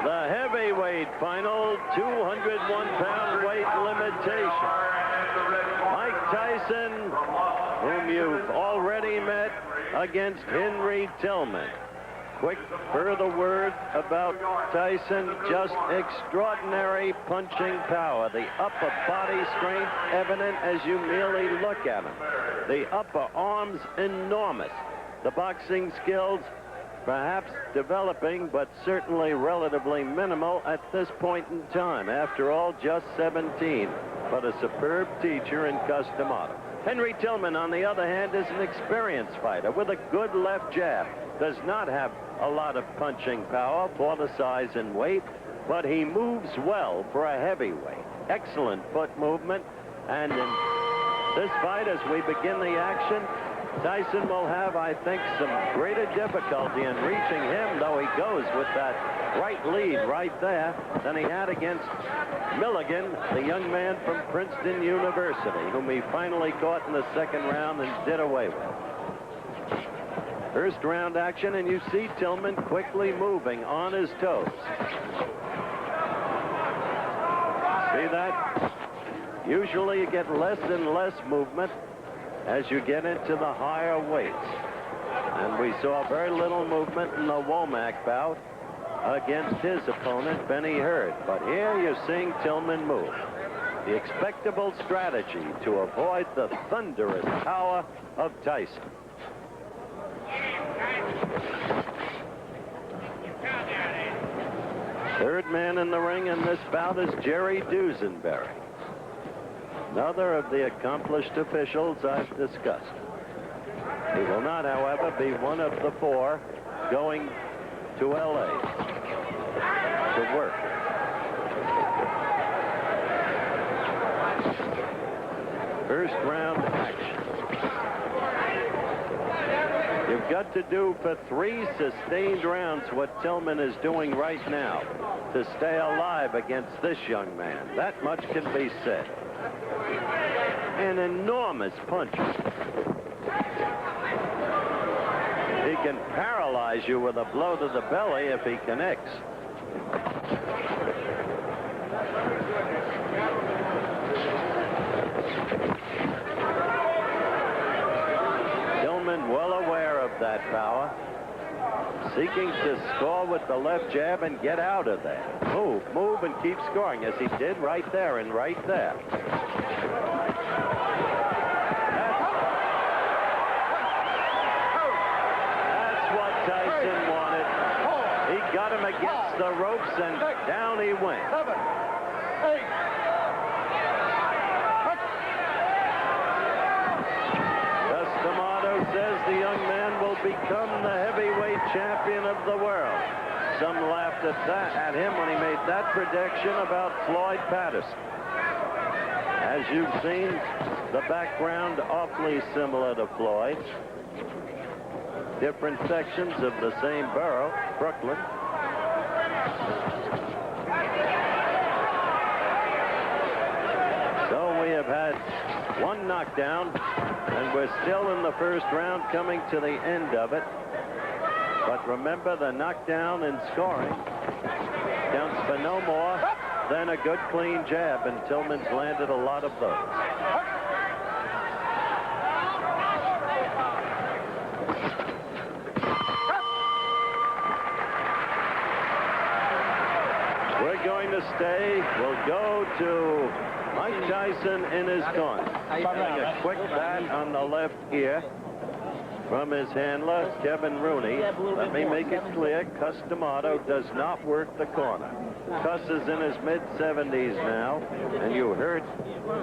The heavyweight final, 201-pound weight limitation. Mike Tyson, whom you've already met, against Henry Tillman. Quick further word about Tyson, just extraordinary punching power. The upper body strength evident as you merely look at him. The upper arms enormous. The boxing skills perhaps developing, but certainly relatively minimal at this point in time. After all, just 17, but a superb teacher in custom auto. Henry Tillman, on the other hand, is an experienced fighter with a good left jab. Does not have a lot of punching power for the size and weight, but he moves well for a heavyweight. Excellent foot movement, and in this fight, as we begin the action, Tyson will have, I think, some greater difficulty in reaching him, though he goes with that right lead right there, than he had against Milligan, the young man from Princeton University, whom he finally caught in the second round and did away with. First round action, and you see Tillman quickly moving on his toes. See that? Usually you get less and less movement as you get into the higher weights. And we saw very little movement in the Womack bout against his opponent, Benny Hurd. But here you're seeing Tillman move. The expectable strategy to avoid the thunderous power of Tyson. Third man in the ring in this bout is Jerry Dusenberry, another of the accomplished officials I've discussed. He will not, however, be one of the four going to L.A. to work. First round action. You've got to do for 3 sustained rounds what Tillman is doing right now to stay alive against this young man. That much can be said. An enormous puncher. He can paralyze you with a blow to the belly if he connects. Tillman well aware of that power, seeking to score with the left jab and get out of there. Move and keep scoring, as he did right there and right there. That's what Tyson wanted. He got him against the ropes, and down he went. Says the young man will become the heavyweight champion of the world. Some laughed at him when he made that prediction about Floyd Patterson. As you've seen, the background awfully similar to Floyd. Different sections of the same borough, Brooklyn. So we have had one knockdown, and we're still in the first round, coming to the end of it. But remember, the knockdown and scoring counts for no more than a good clean jab, and Tillman's landed a lot of those. We're going to stay. We'll go to Mike Tyson in his corner. Getting a quick bat on the left ear from his handler, Kevin Rooney. Let me make it clear, Custom Auto does not work the corner. Cuss is in his mid-70s now, and you heard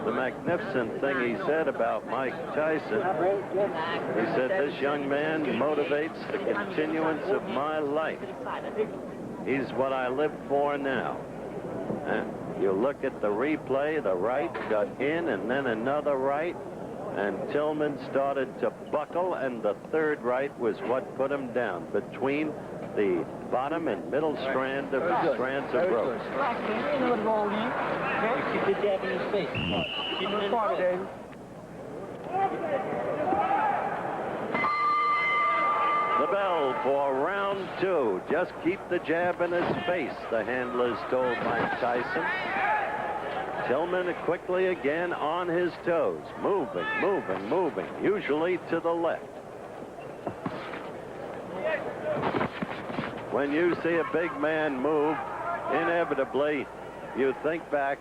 the magnificent thing he said about Mike Tyson. He said, this young man motivates the continuance of my life. He's what I live for now. And you look at the replay, the right got in and then another right, and Tillman started to buckle, and the third right was what put him down between the bottom and middle strands of rope. Keep the jab in his face. Keep him in the The bell for round 2. Just keep the jab in his face, the handlers told Mike Tyson. Tillman quickly again on his toes, moving, moving, moving, usually to the left. When you see a big man move, inevitably you think back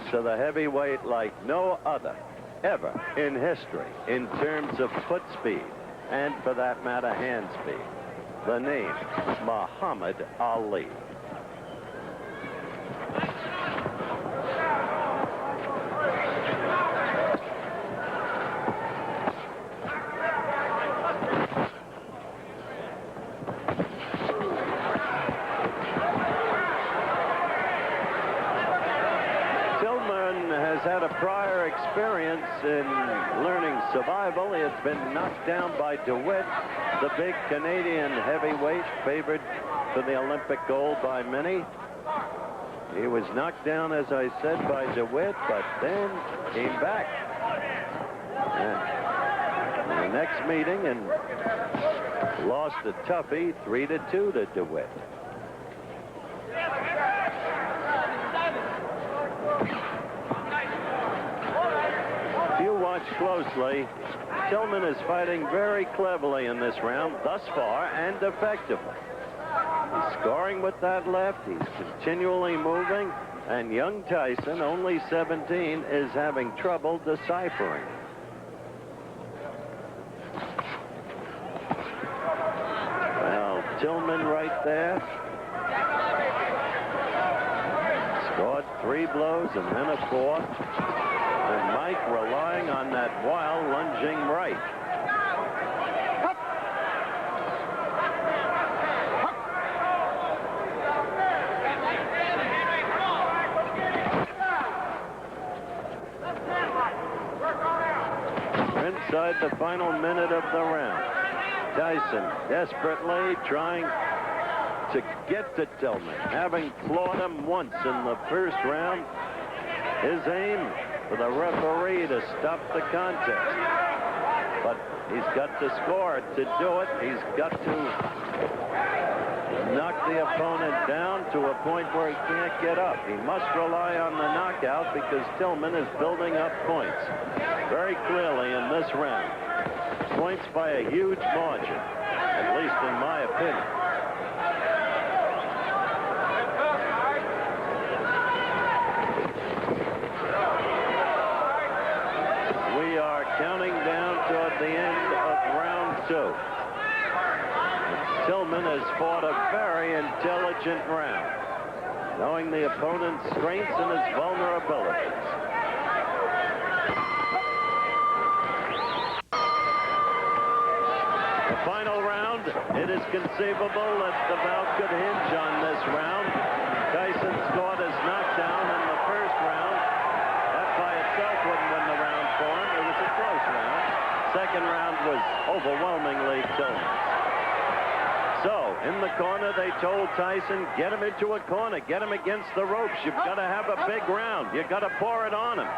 to the heavyweight like no other ever in history in terms of foot speed and, for that matter, hand speed. The name, Muhammad Ali. Had a prior experience in learning survival. He had been knocked down by DeWitt, the big Canadian heavyweight favored for the Olympic gold by many. He was knocked down, as I said, by DeWitt, but then came back. And the next meeting and lost a toughie 3-2 to DeWitt. Watch closely. Tillman is fighting very cleverly in this round thus far and effectively. He's scoring with that left. He's continually moving. And young Tyson, only 17, is having trouble deciphering. Well, Tillman right there. Scored 3 blows and then a 4th. And Mike relying on that wild lunging right. Inside the final minute of the round. Tyson desperately trying to get to Tillman, having floored him once in the first round. His aim for the referee to stop the contest. But he's got to score to do it. He's got to knock the opponent down to a point where he can't get up. He must rely on the knockout because Tillman is building up points very clearly in this round. Points by a huge margin, at least in my opinion. Counting down toward the end of round 2. Tillman has fought a very intelligent round, knowing the opponent's strengths and his vulnerabilities. The final round, it is conceivable that the bout could hinge on this round. Tyson scored his knockdown in the first round. That by itself wouldn't win the round for him. It was a close round. Second round was overwhelmingly Tillman's. So, in the corner, they told Tyson, get him into a corner, get him against the ropes. You've got to have a big round. You've got to pour it on him.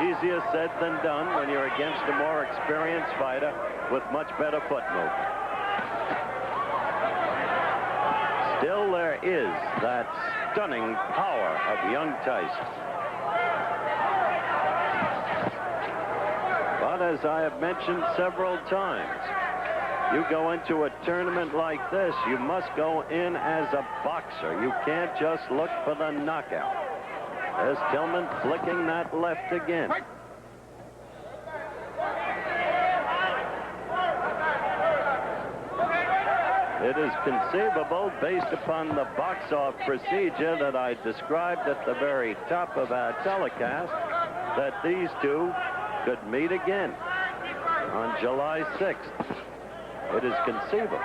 Easier said than done when you're against a more experienced fighter with much better foot movement. Still, there is that stunning power of young Tyson. But as I have mentioned several times, you go into a tournament like this, you must go in as a boxer. You can't just look for the knockout. There's Tillman flicking that left again. It is conceivable, based upon the box-off procedure that I described at the very top of our telecast, that these two could meet again on July 6th. It is conceivable.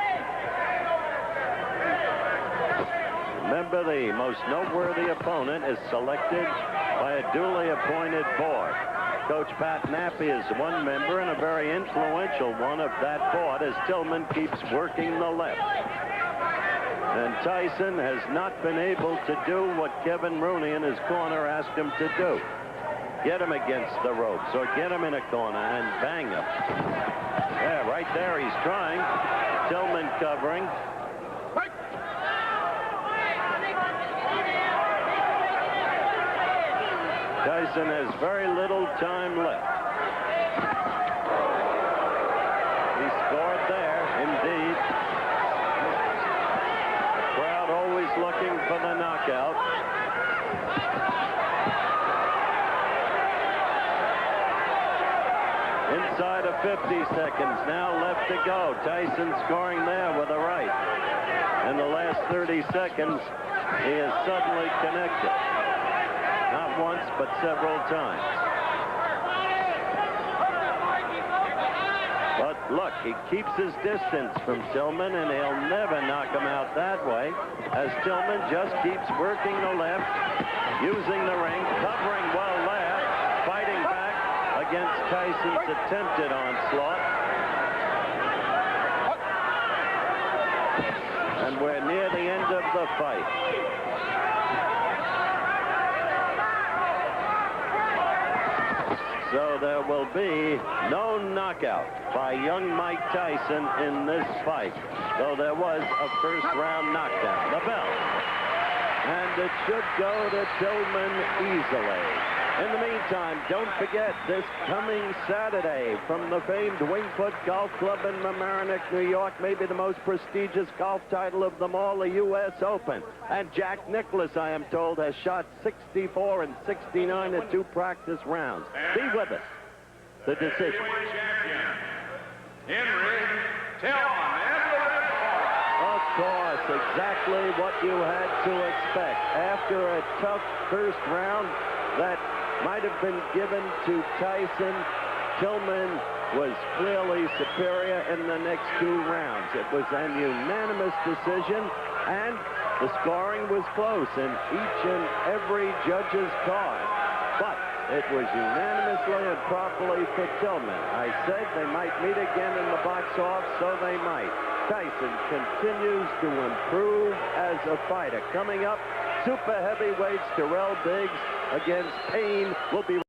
Remember, the most noteworthy opponent is selected by a duly appointed board. Coach Pat Nappy is one member and a very influential one of that board as Tillman keeps working the left. And Tyson has not been able to do what Kevin Rooney in his corner asked him to do. Get him against the ropes or get him in a corner and bang him. Yeah, right there he's trying. Tillman covering. Tyson has very little time left. He scored there, indeed. Crowd always looking for the knockout. Inside of 50 seconds now left to go. Tyson scoring there with a right. In the last 30 seconds, he has suddenly connected. Not once, but several times. But look, he keeps his distance from Tillman, and he'll never knock him out that way, as Tillman just keeps working the left, using the ring, covering well there, fighting back against Tyson's attempted onslaught. And we're near the end of the fight. So there will be no knockout by young Mike Tyson in this fight, though there was a first-round knockdown. The bell. And it should go to Tillman easily. In the meantime, don't forget this coming Saturday from the famed Wingfoot Golf Club in Mamaroneck, New York, maybe the most prestigious golf title of them all, the U.S. Open. And Jack Nicklaus, I am told, has shot 64 and 69 in 2 practice rounds. Be with us. The decision. Henry Tillman. Of course, exactly what you had to expect. After a tough first round that might have been given to Tyson, Tillman was clearly superior in the next 2 rounds. It was an unanimous decision, and the scoring was close in each and every judge's card. But it was unanimously and properly for Tillman. I said they might meet again in the box off, so they might. Tyson continues to improve as a fighter. Coming up, super heavyweights Terrell Biggs against Payne will be